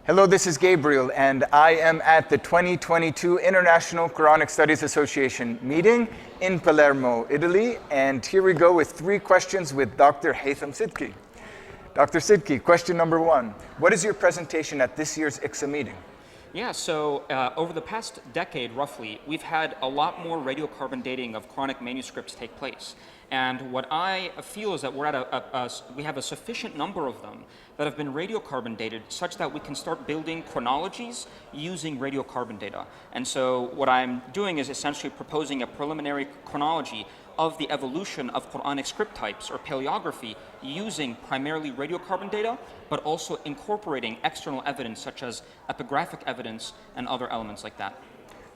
Hello, this is Gabriel, and I am at the 2022 International Quranic Studies Association meeting in Palermo, Italy. And here we go with 3 questions with Dr. Hythem Sidky. Dr. Sidky, question number 1. What is your presentation at this year's IQSA meeting? Yeah, so over the past decade, roughly, we've had a lot more radiocarbon dating of Quranic manuscripts take place. And what I feel is that we're at we have a sufficient number of them that have been radiocarbon dated such that we can start building chronologies using radiocarbon data. And so what I'm doing is essentially proposing a preliminary chronology of the evolution of Quranic script types or paleography using primarily radiocarbon data, but also incorporating external evidence such as epigraphic evidence and other elements like that.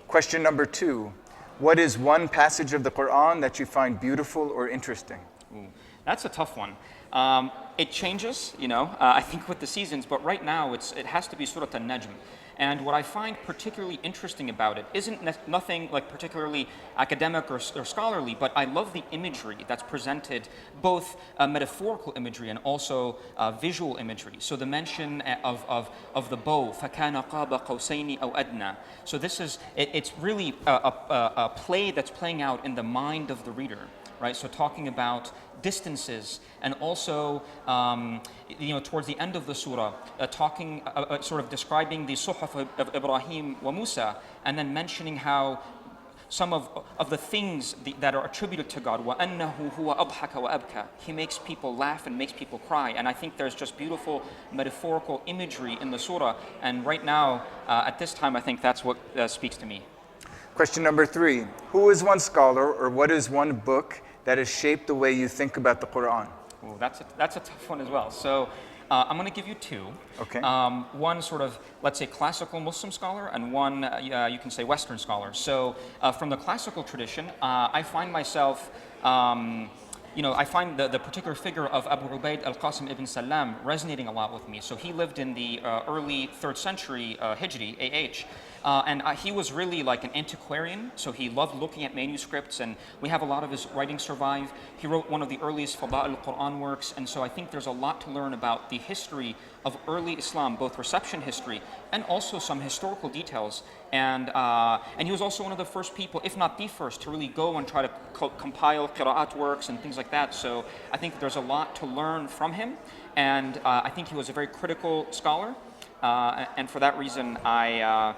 Question number 2. What is one passage of the Qur'an that you find beautiful or interesting? Ooh, that's a tough one. It changes, I think with the seasons, but right now it has to be Surat al-Najm. And what I find particularly interesting about it isn't nothing like particularly academic or scholarly, but I love the imagery that's presented, both metaphorical imagery and also visual imagery. So the mention of the bow, فَكَانَ قَابَ قَوْسَيْنِ أَوْ أَدْنَى. So it's really a play that's playing out in the mind of the reader. Right, so talking about distances, and also, towards the end of the surah, sort of describing the suhuf of Ibrahim wa Musa, and then mentioning how some of the things that are attributed to God, وَأَنَّهُ هُوَ أَضْحَكَ وَأَبْكَى. He makes people laugh and makes people cry, and I think there's just beautiful metaphorical imagery in the surah, and right now, at this time, I think that's what speaks to me. Question number 3. Who is one scholar, or what is one book that has shaped the way you think about the Qur'an? Ooh, that's a tough one as well. So I'm going to give you 2. Okay. One sort of, let's say, classical Muslim scholar, and one, you can say, Western scholar. So from the classical tradition, I find myself, I find the particular figure of Abu Ubaid al-Qasim ibn Salam resonating a lot with me. So he lived in the early 3rd century Hijri, AH. And he was really like an antiquarian, so he loved looking at manuscripts, and we have a lot of his writings survive. He wrote one of the earliest Fada' al-Qur'an works, and so I think there's a lot to learn about the history of early Islam, both reception history and also some historical details. And he was also one of the first people, if not the first, to really go and try to compile qira'at works and things like that. So I think there's a lot to learn from him, and I think he was a very critical scholar, and for that reason I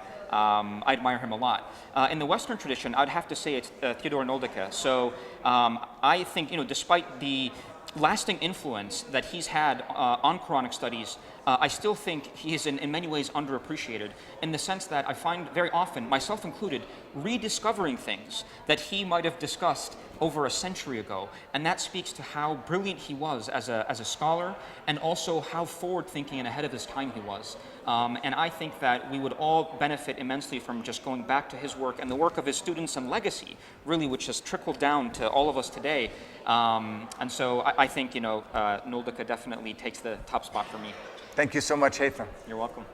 admire him a lot. In the Western tradition, I'd have to say it's Theodore Noldeke. So I think, despite the lasting influence that he's had on Quranic studies, I still think he is in many ways underappreciated, in the sense that I find very often, myself included, rediscovering things that he might have discussed over a century ago. And that speaks to how brilliant he was as a scholar, and also how forward-thinking and ahead of his time he was. And I think that we would all benefit immensely from just going back to his work and the work of his students and legacy, really, which has trickled down to all of us today. And so I think, Noldeke definitely takes the top spot for me. Thank you so much, Hythem. You're welcome.